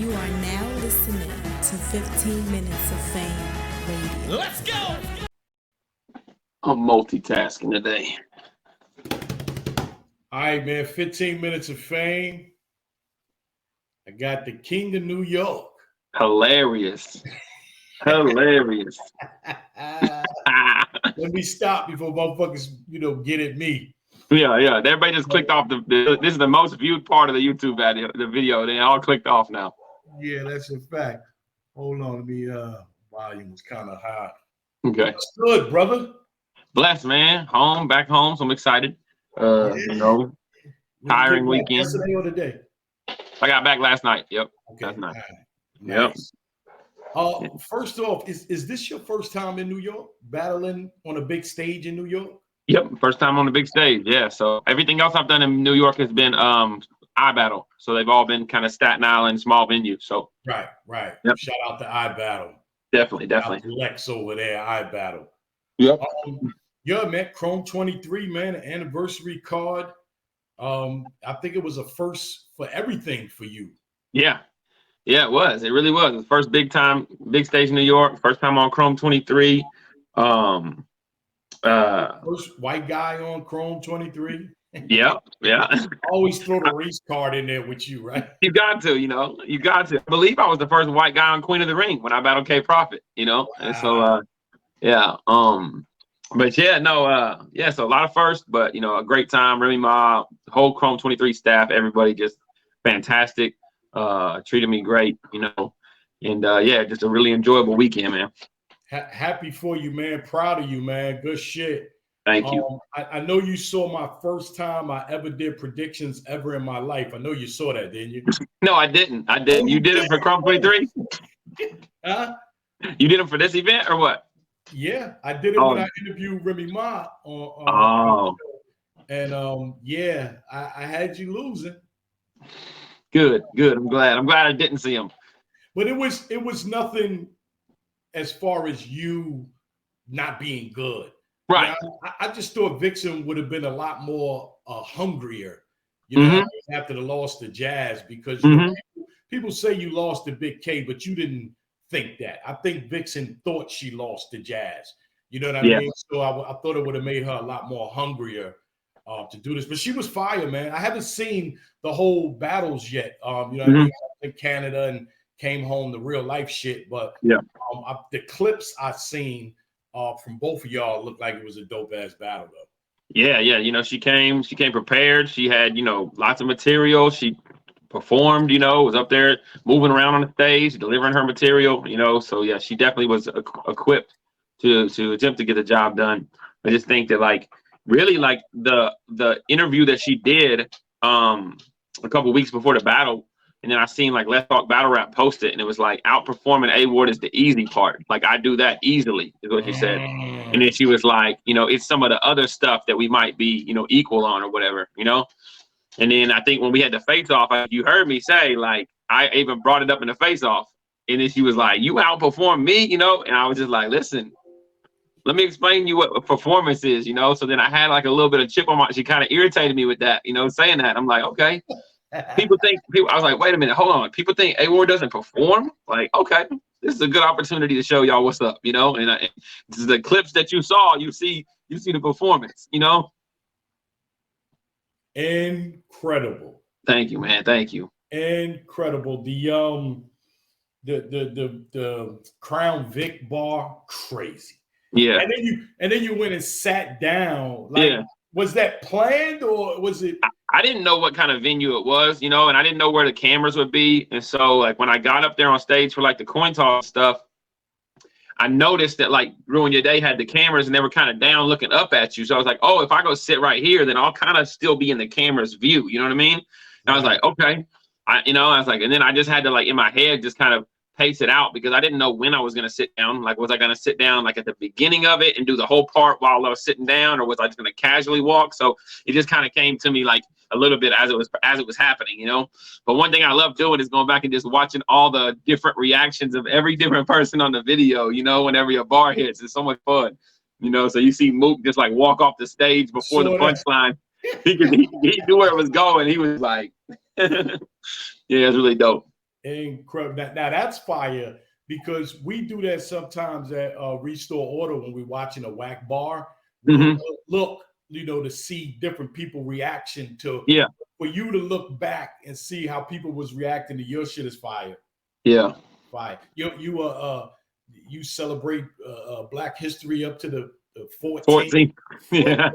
You are now listening to 15 Minutes of Fame Radio. Let's go! I'm multitasking today. All right, man, 15 Minutes of Fame. I got the King of New York. Hilarious. Hilarious. Let me stop before motherfuckers, get at me. Yeah. Everybody just clicked off this is the most viewed part of the YouTube video. They all clicked off now. Yeah, that's a fact. Hold on, let me volume was kind of high. Okay. What's good, brother? Blessed, man. Back home, so I'm excited. Tiring weekend. Yesterday or today? I got back last night. Yep. Okay. Last night. Nice. Yep. First off, is this your first time in New York, battling on a big stage in New York? Yep, first time on the big stage. Yeah. So everything else I've done in New York has been iBattle. So they've all been kind of Staten Island, small venues. So right. Yep. Shout out to iBattle. Definitely. Shout out to Lex over there, iBattle. Yep. Yeah, man, Chrome 23, man, an anniversary card. I think it was a first for everything for you. Yeah, it was. It really was. The first big stage in New York. First time on Chrome 23. First white guy on Chrome 23. Yeah. Always throw the race card in there with you, right? You got to. I believe I was the first white guy on Queen of the Ring when I battled K Profit. Wow. And so yeah. But yeah, no, so a lot of firsts, but a great time. Remy Ma, whole Chrome 23 staff, everybody just fantastic. Treated me great, and just a really enjoyable weekend, man. Happy for you, man. Proud of you, man. Good shit. Thank you. I know you saw my first time I ever did predictions ever in my life. I know you saw that, didn't you? No, I didn't. You did it for Chrome 23? Huh? You did it for this event or what? Yeah, I did it when I interviewed Remy Ma and I had you losing. Good. I'm glad I didn't see him. But it was nothing as far as you not being good. Right. I just thought Vixen would have been a lot more hungrier, after the loss to Jazz, because people say you lost to Big K, but you didn't think that. I think Vixen thought she lost to Jazz. You know what I mean? So I thought it would have made her a lot more hungrier to do this. But she was fire, man. I haven't seen the whole battles yet. I mean, in Canada and came home to real life shit. But the clips I've seen from both of y'all looked like it was a dope ass battle though. Yeah. She came prepared. She had, lots of material. She performed, was up there moving around on the stage, delivering her material, so yeah, she definitely was equipped to attempt to get the job done. I just think that really the interview that she did a couple weeks before the battle, and then I seen Let's Talk Battle Rap post it, and it was outperforming A-Ward is the easy part. I do that easily, is what she said. And then she was it's some of the other stuff that we might be, equal on or whatever, And then I think when we had the face-off, you heard me say, I even brought it up in the face-off. And then she was like, you outperformed me, And I was just like, listen, let me explain to you what a performance is, So then I had a little bit of chip on she kind of irritated me with that, saying that. I'm like, okay. I was like, wait a minute, hold on. People think A-Ward doesn't perform? Okay, this is a good opportunity to show y'all what's up, And the clips that you saw, you see the performance, Incredible. Thank you, man. Thank you. Incredible. The Crown Vic bar, crazy. Yeah. And then you went and sat down. Was that planned or was it? I didn't know what kind of venue it was, and I didn't know where the cameras would be. And so when I got up there on stage for the coin toss stuff, I noticed that Ruin Your Day had the cameras and they were kind of down looking up at you. So I was like, oh, if I go sit right here, then I'll kind of still be in the camera's view. You know what I mean? And I was like, okay. I was like, and then I just had to in my head, just kind of pace it out because I didn't know when I was going to sit down. Was I going to sit down at the beginning of it and do the whole part while I was sitting down, or was I just going to casually walk? So it just kind of came to me a little bit as it was happening, But one thing I love doing is going back and just watching all the different reactions of every different person on the video, whenever your bar hits. It's so much fun, So you see Mook just walk off the stage before the punchline. He knew where it was going. He was like, yeah, it's really dope. Incredible. Now that's fire because we do that sometimes at Restore Order when we're watching a whack bar. We'll look, to see different people reaction to. Yeah. For you to look back and see how people was reacting to your shit is fire. Yeah. Fire. You celebrate Black History up to the 14th. Yeah.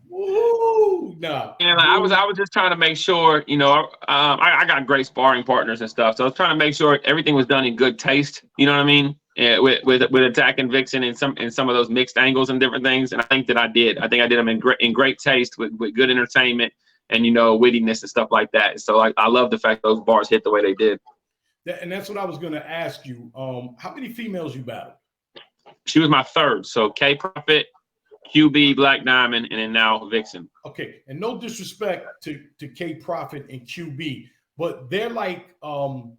Woo, no. And I was just trying to make sure, I got great sparring partners and stuff. So I was trying to make sure everything was done in good taste. You know what I mean? With attacking Vixen in some of those mixed angles and different things. And I think that I did. I think I did them in great taste with good entertainment and wittiness and stuff like that. So I love the fact those bars hit the way they did. And that's what I was going to ask you. How many females you battled? She was my third. So K Profit, QB, Black Diamond, and then now Vixen. Okay, and no disrespect to K Profit and QB, but they're like, how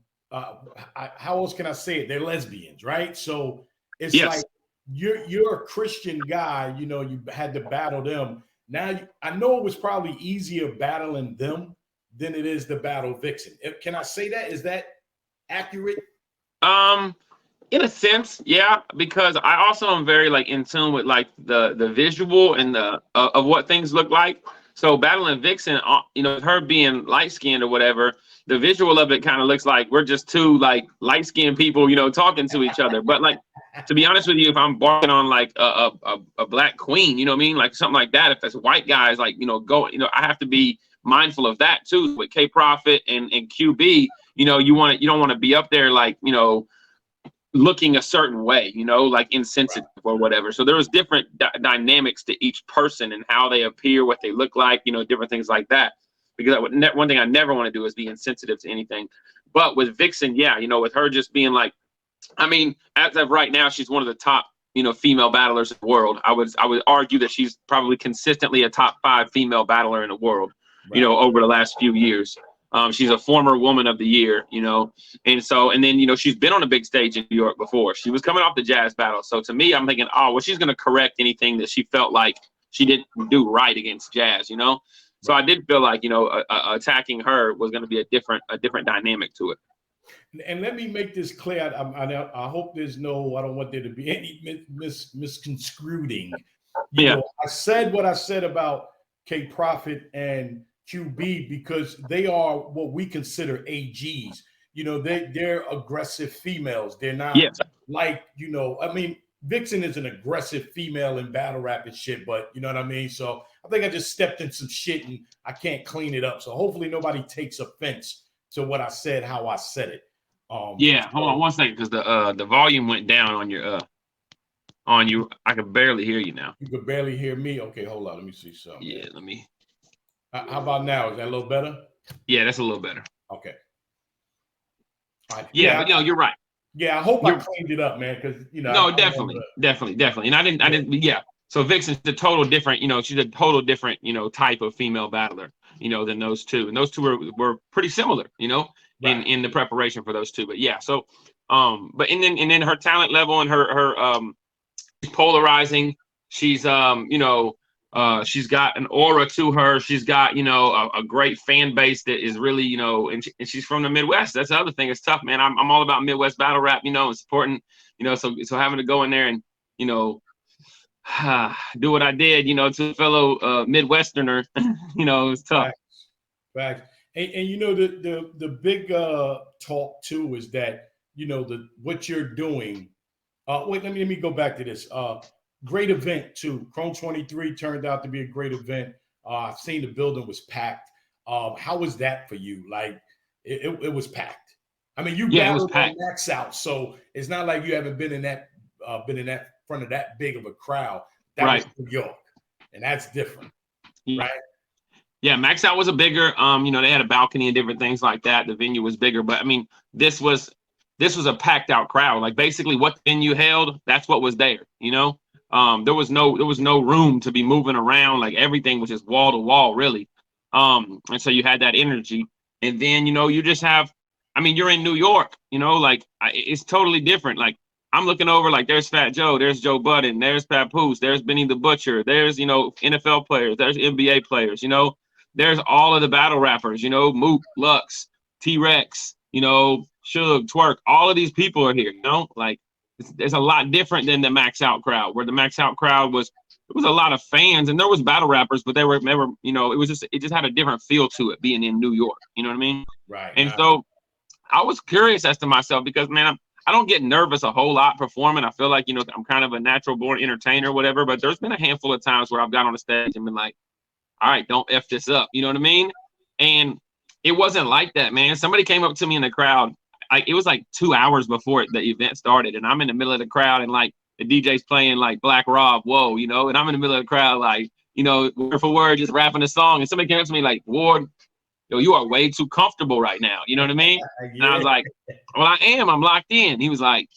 else can I say it? They're lesbians, right? So it's like you're a Christian guy. You had to battle them. Now I know it was probably easier battling them than it is to battle Vixen. Can I say that? Is that accurate? In a sense, yeah, because I also am very in tune with the visual and the of what things look like. So battling Vixen, her being light skinned or whatever, the visual of it kind of looks like we're just two light skinned people, talking to each other. But to be honest with you, if I'm barking on a black queen, you know what I mean, something like that. If it's white guys, I have to be mindful of that too. With K Profit and QB, you don't want to be up there looking a certain way, insensitive or whatever. So there was different dynamics to each person and how they appear, what they look like, different things like that. Because one thing I never want to do is be insensitive to anything. But with Vixen, yeah, with her just being as of right now, she's one of the top, female battlers in the world. I would argue that she's probably consistently a top 5 female battler in the world, over the last few years. She's a former Woman of the Year, and then, she's been on a big stage in New York before. She was coming off the Jazz battle. So to me, I'm thinking, she's going to correct anything that she felt like she didn't do right against Jazz, So I did feel like, attacking her was going to be a different dynamic to it. And let me make this clear. I hope there's I don't want there to be any misconstruing. I said what I said about K Profit and QB because they are what we consider AGs. They're aggressive females. They're not Vixen is an aggressive female in battle rap and shit, but you know what I mean? So I think I just stepped in some shit and I can't clean it up. So hopefully nobody takes offense to what I said, how I said it. Hold on one second because the volume went down on your on you. I can barely hear you now. You could barely hear me? Okay, hold on. Let me see something. Yeah, let me. How about now? Is that a little better? Yeah, that's a little better. Okay. All right. Yeah, but you're right. Yeah, I hope I cleaned it up, man, because No, definitely. And I didn't. Yeah. So Vixen's a total different. She's a total different. Type of female battler. Than those two, and those two were pretty similar. In the preparation for those two. But yeah. So, but and then her talent level and her polarizing. She's she's got an aura to her. She's got a great fan base that is really and she's from the Midwest. That's the other thing. It's tough, man. I'm all about Midwest battle rap, and supporting, so having to go in there and do what I did, to a fellow Midwesterner, it's tough. Facts. And the big talk too is that what you're doing. Wait, let me go back to this. Great event too. Chrome 23 turned out to be a great event. I've seen the building was packed. How was that for you? It was packed. I mean, you battled on Max Out, so it's not like you haven't been in that front of that big of a crowd. That was New York, and that's different, right? Yeah, Max Out was a bigger. They had a balcony and different things like that. The venue was bigger, but I mean, this was a packed out crowd. Like basically, what the venue held, that's what was there. There was no room to be moving around. Like everything was just wall to wall, really. And so you had that energy, and then you just have. I mean, you're in New York. It's totally different. Like I'm looking over, like there's Fat Joe, there's Joe Budden, there's Papoose, there's Benny the Butcher, there's NFL players, there's NBA players. there's all of the battle rappers, you know, Mook, Lux, T-Rex, you know, Suge, Twerk, all of these people are here, you know, like it's a lot different than the Max Out crowd, where the Max Out crowd was, it was a lot of fans and there was battle rappers, but they were never, you know, it just had a different feel to it being in New York, you know what I mean? Right. And so I was curious as to myself because, man, I don't get nervous a whole lot performing. I feel like, you know, I'm kind of a natural born entertainer or whatever, but there's been a handful of times where I've got on the stage and been like, all right, don't F this up. You know what I mean? And it wasn't like that, man. Somebody came up to me in the crowd. It was like 2 hours before the event started, and I'm in the middle of the crowd, and like the DJ's playing like Black Rob, whoa, you know, and I'm in the middle of the crowd, like, you know, word for word, just rapping a song. And somebody came up to me like, Ward, yo, you are way too comfortable right now. You know what I mean? Yeah. And I was like, well, I am. I'm locked in. He was like,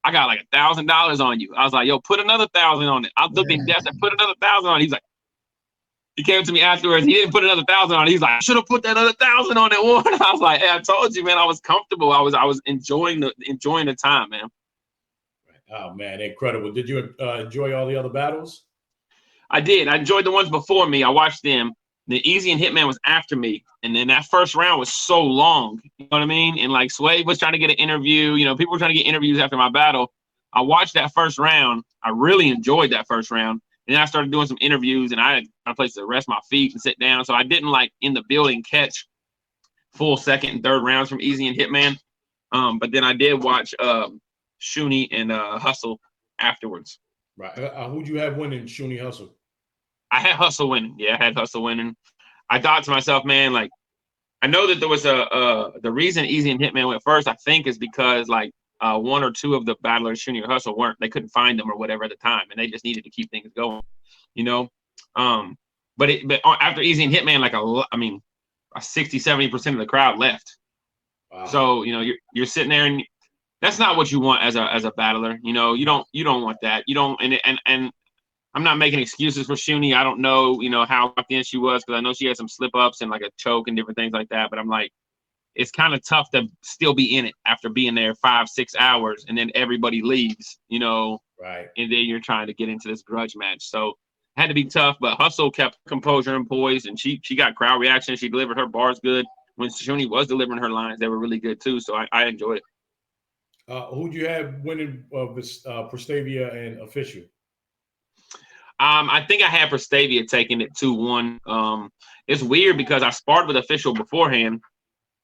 I got like $1,000 on you. I was like, yo, put another 1,000 on it. I looked at desk and put another 1,000 on it. He's like, he came to me afterwards. He didn't put another 1,000 on it. He's like, I should have put that other 1,000 on it, Warren. I was like, hey, I told you, man, I was comfortable. I was enjoying the time, man. Oh man, incredible. Did you enjoy all the other battles? I did. I enjoyed the ones before me. I watched them. The Easy and Hitman was after me. And then that first round was so long. You know what I mean? And like Sway was trying to get an interview. You know, people were trying to get interviews after my battle. I watched that first round. I really enjoyed that first round. And then I started doing some interviews, and I had a place to rest my feet and sit down. So I didn't like in the building catch full second and third rounds from Easy and Hitman. But then I did watch Shuni and Hustle afterwards. Right. Who'd you have winning, Shuni Hustle? I had Hustle winning. Yeah, I had Hustle winning. I thought to myself, man, like, I know that there was the reason Easy and Hitman went first, I think, is because like one or two of the battlers, Shuni or Hustle, they couldn't find them or whatever at the time, and they just needed to keep things going, you know. But after Easy and Hitman, like a 60-70% of the crowd left. Wow. So you know you're sitting there, and that's not what you want as a battler. You know, you don't want that. You don't, and I'm not making excuses for Shuni. I don't know, you know, how locked in she was, because I know she had some slip ups and like a choke and different things like that. But I'm like, it's kind of tough to still be in it after being there 5-6 hours, and then everybody leaves, you know, right? And then you're trying to get into this grudge match. So it had to be tough, but Hustle kept composure and poise, and she got crowd reaction. She delivered her bars good. When Shuni was delivering her lines, they were really good too. So I enjoyed it. Who'd you have winning Prestavia and Official? I think I had Prestavia taking it 2-1. It's weird because I sparred with Official beforehand,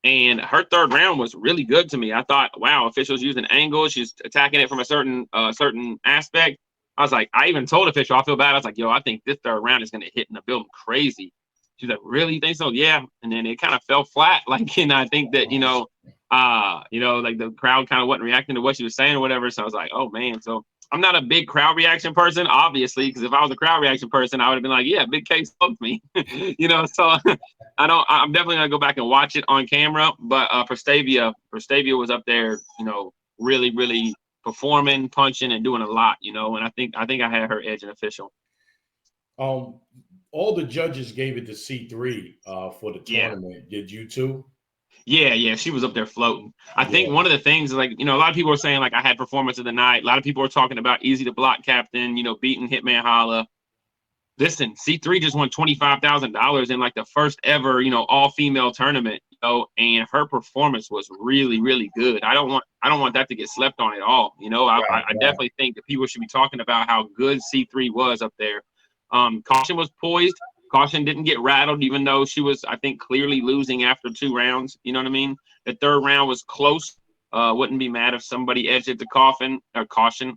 and her third round was really good to me. I thought, wow, Official's using angles. She's attacking it from a certain aspect. I was like, I even told Official, I feel bad. I was like, yo, I think this third round is going to hit in the building crazy. She's like, really? You think so? Yeah. And then it kind of fell flat. Like, and I think that, like the crowd kind of wasn't reacting to what she was saying or whatever. So I was like, oh man. So I'm not a big crowd reaction person, obviously, because if I was a crowd reaction person, I would have been like, yeah, Big K smoked me, you know. So I'm definitely gonna go back and watch it on camera. But Prestavia was up there, you know, really, really performing, punching, and doing a lot, you know. And I think I had her edge in Official. All the judges gave it to C3 for the tournament. Did you too? Yeah, she was up there floating. I think one of the things, like, you know, a lot of people are saying, like, I had performance of the night. A lot of people are talking about Easy to Block Captain, you know, beating Hitman Holla. Listen, C3 just won $25,000 in, like, the first ever, you know, all-female tournament, you know, and her performance was really, really good. I don't want that to get slept on at all, you know. I definitely think that people should be talking about how good C3 was up there. Caution was poised. Caution didn't get rattled, even though she was, I think, clearly losing after 2 rounds. You know what I mean? The third round was close. Wouldn't be mad if somebody edged it to Caution. Coffin?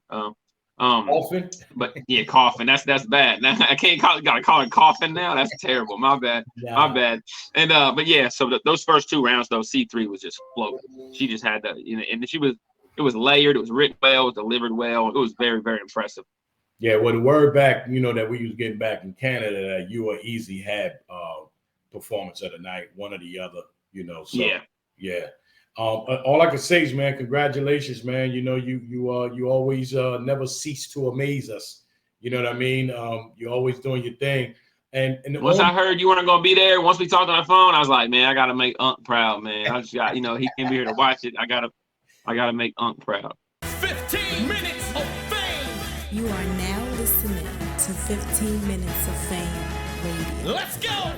But yeah, Coffin. That's bad. I can't gotta call it Coffin now. That's terrible. My bad. My bad. And but yeah, so those first 2 rounds though, C3 was just floating. She just had to, you know, and it was layered. It was written well. It was delivered well. It was very, very impressive. Yeah, well, the word back, you know, that we was getting back in Canada, that you or Easy had performance of the night, one or the other, you know. So yeah. All I can say is, man, congratulations, man. You know, you always never cease to amaze us. You know what I mean? You're always doing your thing. And once I heard you weren't gonna be there, once we talked on the phone, I was like, man, I gotta make Unc proud, man. I just got, you know, he can't be here to watch it. I gotta make Unc proud. 15 minutes of fame. You are now listening to 15 Minutes of Fame Radio. Let's go.